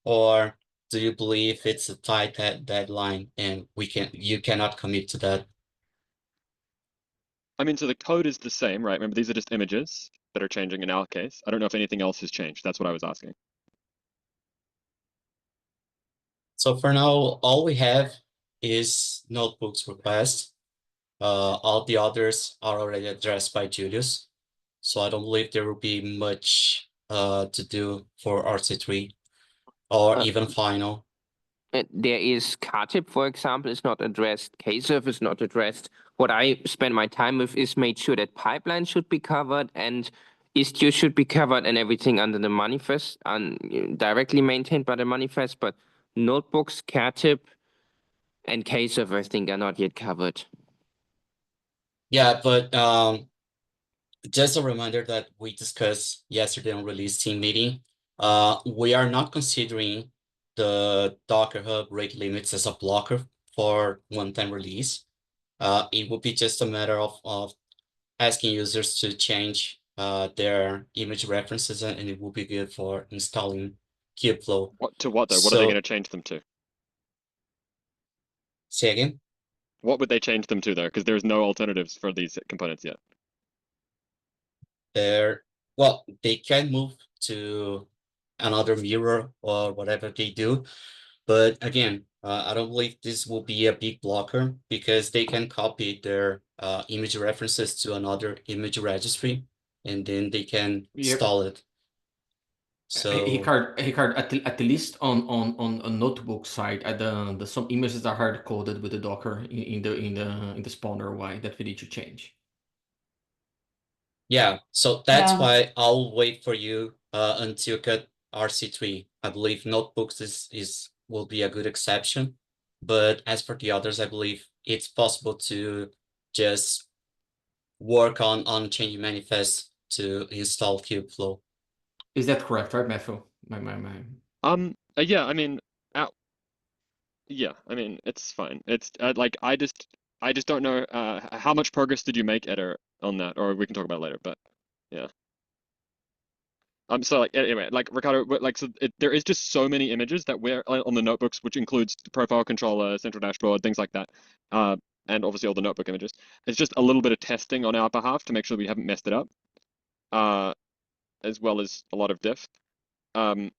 Or do you believe it's a tight deadline and you cannot commit to that? I mean, so the code is the same, right? Remember, these are just images that are changing in our case. I don't know if anything else has changed. That's what I was asking. So for now, all we have is notebooks request. All the others are already addressed by Julius. So I don't believe there will be much to do for RC3 or even final. There is Katib, for example, is not addressed. Kserve is not addressed. What I spend my time with is made sure that pipeline should be covered and Istio should be covered and everything under the manifest and directly maintained by the manifest. But notebooks, Katib, and Kserve, I think, are not yet covered. Yeah, but just a reminder that we discussed yesterday on release team meeting. We are not considering the Docker Hub rate limits as a blocker for one-time release. It would be just a matter of asking users to change their image references, and it will be good for installing Kubeflow. What though? What are they going to change them to? Say again? What would they change them to though? Because there's no alternatives for these components yet. Well, they can move to another mirror or whatever they do. But again, I don't believe this will be a big blocker because they can copy their image references to another image registry and then they can install it. So Ricardo, at the least on a notebook side, the some images are hard coded with the Docker in the spawner UI that we need to change. Yeah, so that's why I'll wait for you until cut RC3. I believe notebooks will be a good exception, but as for the others, I believe it's possible to just work on changing manifest to install Kubeflow. Is that correct, right, Matthew? Yeah, I mean, yeah, I mean, it's fine. It's like I just don't know how much progress did you make, Eder, on that, or we can talk about it later. But yeah. So like anyway, like Ricardo, like so there is just so many images that we're on the notebooks, which includes the profile controller, central dashboard, things like that, and obviously all the notebook images. It's just a little bit of testing on our behalf to make sure we haven't messed it up, as well as a lot of diff. I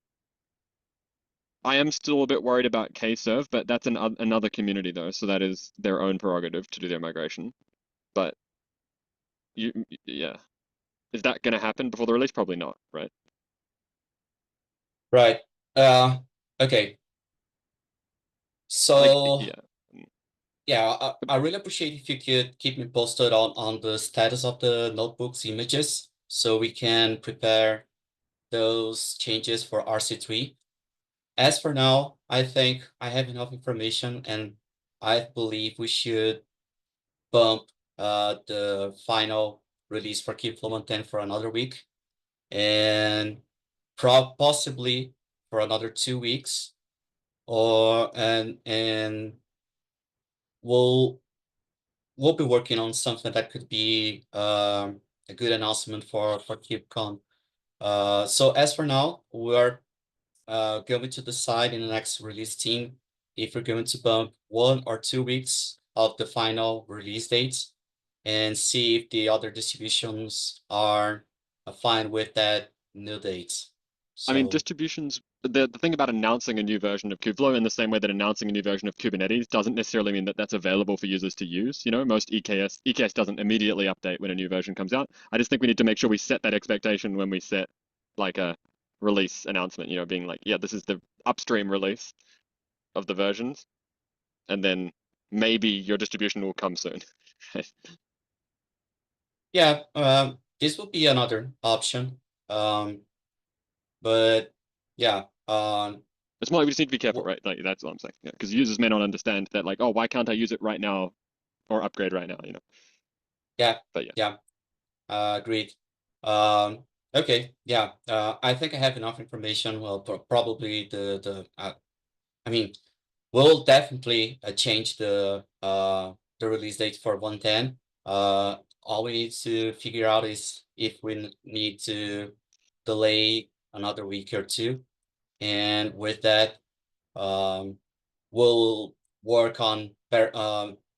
am still a bit worried about Kserve, but that's another community though, so that is their own prerogative to do their migration. But yeah, is that going to happen before the release? Probably not, right? Right. Okay. So like, yeah, I really appreciate if you could keep me posted on the status of the notebooks images so we can prepare those changes for RC3. As for now, I think I have enough information and I believe we should bump the final release for Kubeflow 110 for another week and possibly for another 2 weeks and we'll be working on something that could be a good announcement for KubeCon. So as for now, we're going to decide in the next release team if we're going to bump 1 or 2 weeks of the final release dates and see if the other distributions are fine with that new date. I mean, distributions, the thing about announcing a new version of Kubeflow in the same way that announcing a new version of Kubernetes doesn't necessarily mean that that's available for users to use. You know, most EKS doesn't immediately update when a new version comes out. I just think we need to make sure we set that expectation when we set like a release announcement, you know, being like, yeah, this is the upstream release of the versions. And then maybe your distribution will come soon. Yeah, this would be another option. But yeah, It's more like we just need to be careful, right? Like that's what I'm saying. Yeah, because users may not understand that, like, oh, why can't I use it right now or upgrade right now? You know. yeah, But yeah. yeah, agreed. Okay, yeah. I think I have enough information. Well, probably I mean, we'll definitely change the release date for 110. All we need to figure out is if we need to delay another week or two, and with that, we'll work on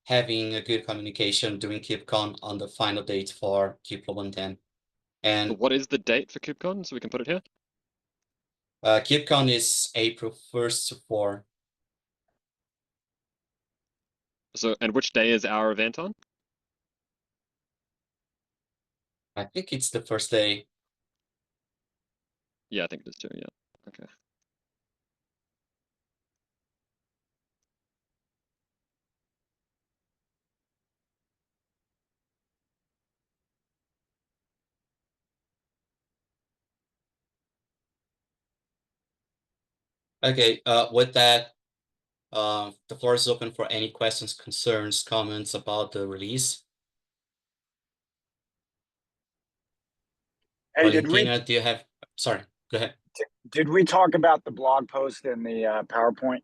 having a good communication during KubeCon on the final date for Kubeflow 110. And So what is the date for KubeCon? So we can put it here. KubeCon is April 1st to 4. So, and which day is our event on? I think it's the first day. Yeah, I think it is too. Yeah. Okay. Okay, with that, the floor is open for any questions, concerns, comments about the release. Hey, Valentina, do you have, sorry, go ahead. Did we talk about the blog post in the PowerPoint?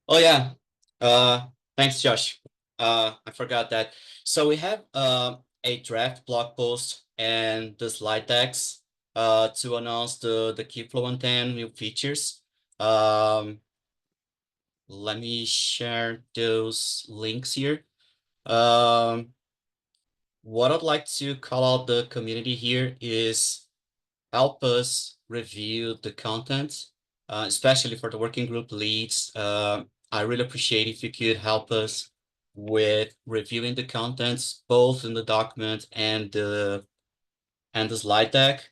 Oh yeah, thanks, Josh. I forgot that. So we have a draft blog post and the slide decks to announce the Kubeflow 110 new features. Let me share those links here. What I'd like to call out the community here is help us review the content, especially for the working group leads. I really appreciate if you could help us with reviewing the contents, both in the document and the slide deck,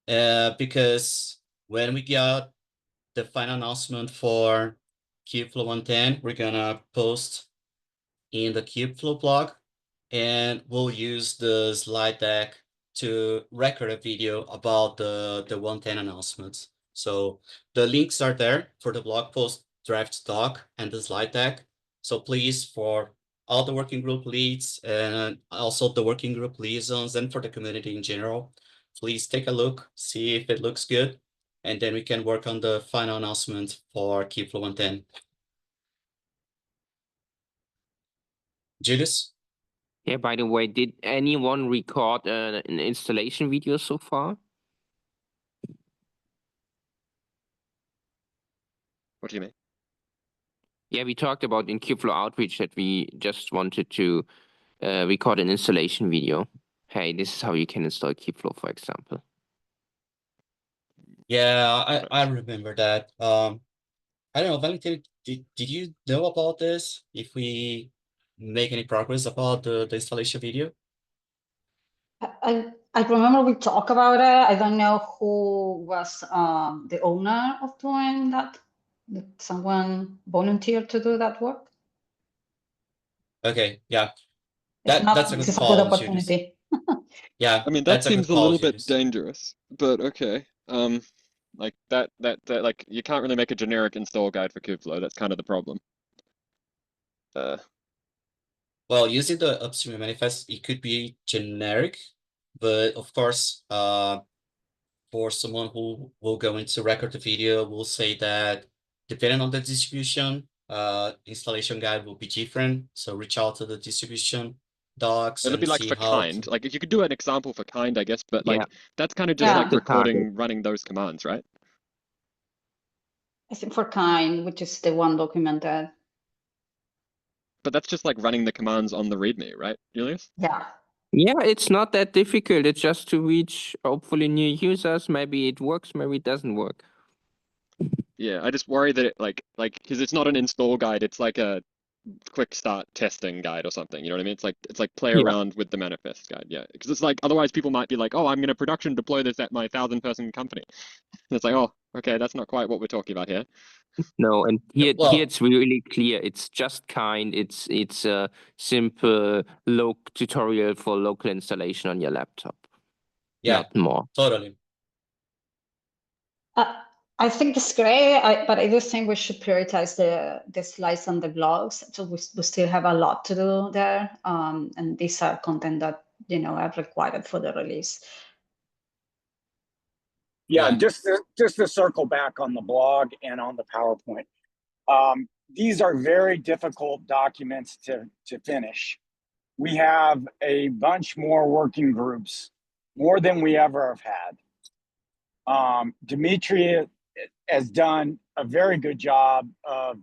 because when we got the final announcement for Kubeflow 110, we're gonna post in the Kubeflow blog, and we'll use the slide deck to record a video about the 110 announcements. So the links are there for the blog post, draft doc, and the slide deck. So please, for all the working group leads and also the working group liaisons and for the community in general, please take a look, see if it looks good, and then we can work on the final announcement for Kubeflow 110. Julius? Yeah, by the way, did anyone record an installation video so far? What do you mean? Yeah, we talked about in Kubeflow Outreach that we just wanted to record an installation video. Hey, this is how you can install Kubeflow, for example. Yeah, I remember that. I don't know, Valentin, did you know about this? If we make any progress about the installation video? I remember we talked about it. I don't know who was the owner of doing that. Did someone volunteer to do that work? Okay, yeah. If not, That's a this good is a good call, Julius. opportunity. Yeah, I mean, that that's a seems good a call, little bit Julius. dangerous, but okay. Like that like you can't really make a generic install guide for Kubeflow. That's kind of the problem. Well, using the upstream manifest, it could be generic, but of course, for someone who will go into record the video, we'll say that depending on the distribution, installation guide will be different. So reach out to the distribution docs It'll be and like see for how kind. Like if you could do an example for kind, I guess, but like Yeah. that's kind of just Yeah. like The target. recording, running those commands, right? I think for kind, which is the one documented. But that's just like running the commands on the README, right, Julius? Yeah. Yeah, it's not that difficult. It's just to reach hopefully new users. Maybe it works, maybe it doesn't work. Yeah, I just worry that it like because it's not an install guide. It's like a quick start testing guide or something. You know what I mean? It's like play Yeah. around with the manifest guide. Yeah, because it's like otherwise people might be like, oh, I'm going to production deploy this at my 1,000-person company. And it's like, oh, okay, that's not quite what we're talking about here. No, and here Well, it's really clear. It's just kind. It's a simple tutorial for local installation on your laptop. yeah, Not more. totally. I think it's great, but I do think we should prioritize the slides and the blogs. So we still have a lot to do there, and these are content that are required for the release. Yeah, Yeah. just to circle back on the blog and on the PowerPoint. These are very difficult documents to finish. We have a bunch more working groups, more than we ever have had. Dimitri has done a very good job of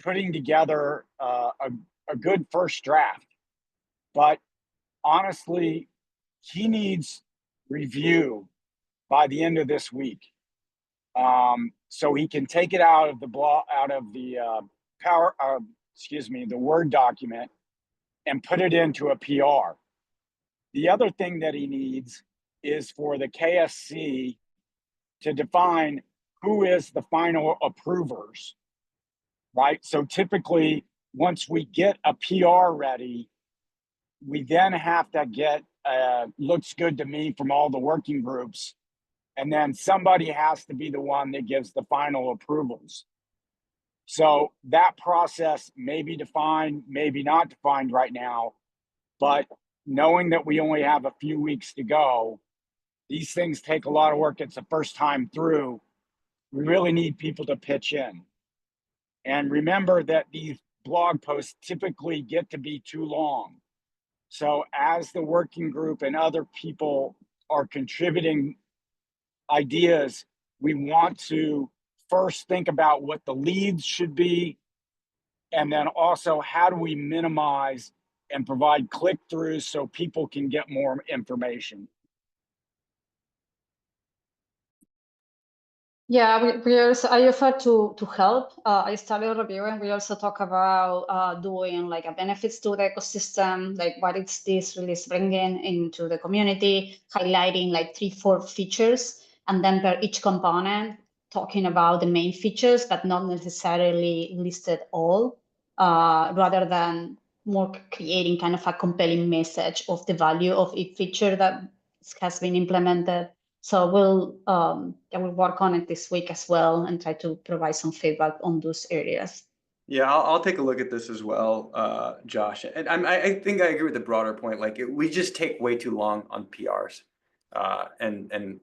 putting together a good first draft. But honestly, he needs review by the end of this week. So he can take it out of the the Word document and put it into a PR. The other thing that he needs is for the KSC to define who is the final approvers, right? So typically, once we get a PR ready, we then have to get looks good to me from all the working groups. And then somebody has to be the one that gives the final approvals. So that process may be defined, maybe not defined right now, but knowing that we only have a few weeks to go, these things take a lot of work. It's the first time through. We really need people to pitch in. And remember that these blog posts typically get to be too long. So as the working group and other people are contributing ideas, we want to first think about what the leads should be, and then also how do we minimize and provide click-throughs so people can get more information. Yeah, we also, I offer to help. I started reviewing. We also talk about doing like a benefits to the ecosystem, like what is this release bringing into the community, highlighting like 3-4 features, and then per each component, talking about the main features, but not necessarily listed all, rather than more creating kind of a compelling message of the value of each feature that has been implemented. So we'll work on it this week as well and try to provide some feedback on those areas. Yeah, I'll take a look at this as well, Josh. And I think I agree with the broader point. Like we just take way too long on PRs, and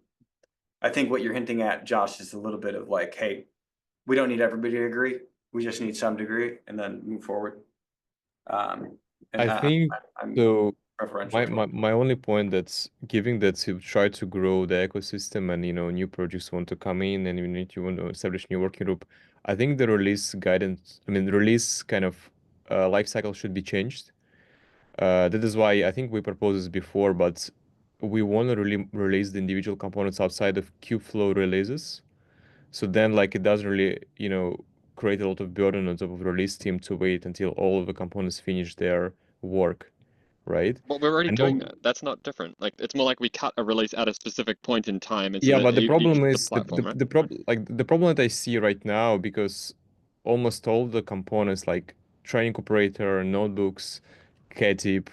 I think what you're hinting at, Josh, is a little bit of like, hey, we don't need everybody to agree. We just need some to agree, and then move forward. And I think I'm so. preferential. My only point that's giving that to try to grow the ecosystem and new projects want to come in and you want to establish new working group. I think the release guidance, release kind of life cycle should be changed. That is why I think we proposed this before, but we want to really release the individual components outside of Kubeflow releases. So then it doesn't really, create a lot of burden on top of release team to wait until all of the components finish their work. Right? Well, we're already And doing that. That's not different. Like it's more like we cut a release at a specific point in time. It's yeah, but the problem the is platform, right? the problem the problem that I see right now, because almost all the components like training operator, notebooks, KTIP,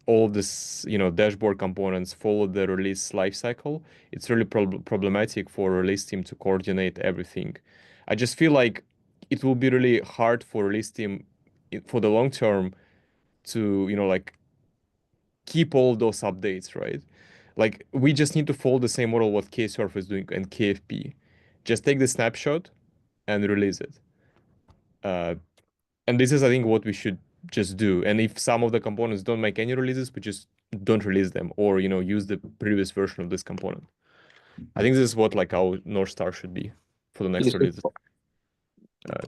all of this dashboard components follow the release lifecycle. It's really problematic for release team to coordinate everything. I just feel like it will be really hard for release team for the long term to keep all those updates, right? Like we just need to follow the same model what KSurf is doing and KFP. Just take the snapshot and release it. And this is, I think, what we should just do. And if some of the components don't make any releases, we just don't release them, or use the previous version of this component. I think this is what our North Star should be for the next release.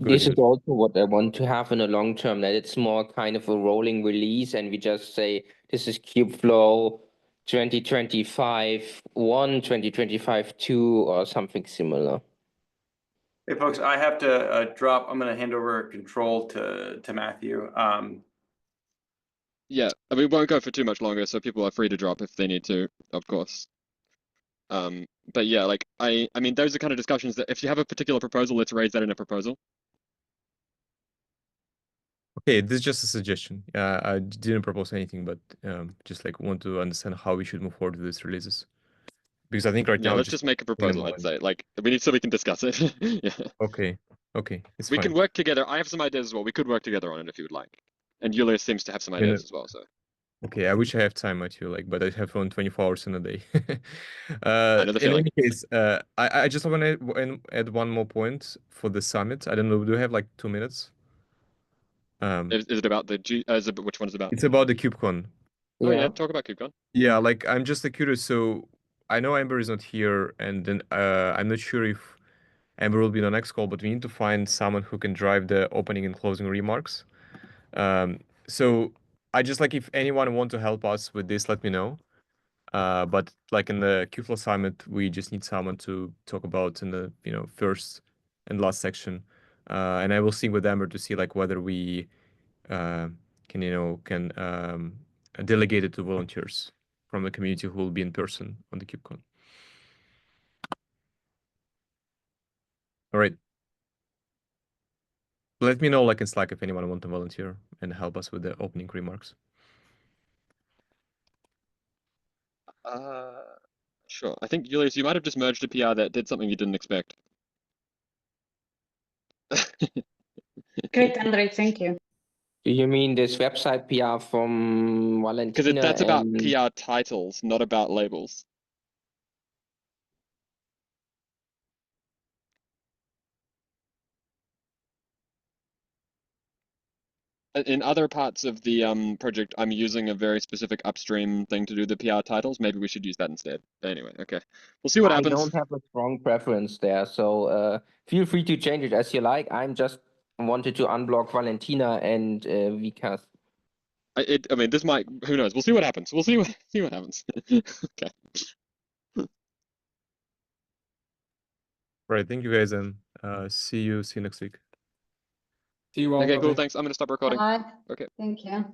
This is also what I want to have in the long term, that it's more kind of a rolling release and we just say, this is Kubeflow 2025 1, 2025 2, or something similar. Hey folks, I have to drop. I'm going to hand over control to Matthew. Yeah, I mean, we won't go for too much longer, so people are free to drop if they need to, of course. But yeah, like I mean, those are kind of discussions that if you have a particular proposal, let's raise that in a proposal. Okay, this is just a suggestion. I didn't propose anything, but just like want to understand how we should move forward with these releases. Because I think right Yeah, now let's just make a proposal, I'd say. Like we need so we can discuss it. Yeah. Okay, it's We fine. can work together. I have some ideas as well. We could work together on it if you would like. And Julius seems to have some I mean, ideas as well, so. Okay, I wish I have time, Matthew, like, but I have only 24 hours in a day. I know the In feeling. any case, I just want to add one more point for the summit. I don't know, do you have like 2 minutes? Is it about the which one is it about? It's about the KubeCon. Oh yeah, Yeah. talk about KubeCon. Yeah, like I'm just curious. So I know Amber is not here, and then I'm not sure if Amber will be on the next call, but we need to find someone who can drive the opening and closing remarks. So I just like if anyone want to help us with this, let me know. But like in the Kubeflow summit, we just need someone to talk about in the first and last section, and I will sync with Amber to see like whether we can delegate it to volunteers from the community who will be in person on the KubeCon. All right. Let me know like in Slack if anyone want to volunteer and help us with the opening remarks. Sure. I think Julius, you might have just merged a PR that did something you didn't expect. Great, Andre, thank you. Do you mean this website PR from Because Valentina? that's about and... PR titles, not about labels. In other parts of the project, I'm using a very specific upstream thing to do the PR titles. Maybe we should use that instead. Anyway, okay. We'll see what I happens. don't have a strong preference there, so feel free to change it as you like. I'm just wanted to unblock Valentina and Vikas. I mean, this might. Who knows? We'll see what happens. We'll see what happens. Okay. Right. Thank you guys, and see you next week. See you all. Okay. Cool. Bye-bye. Thanks. I'm gonna stop recording. Bye. Okay. Thank you.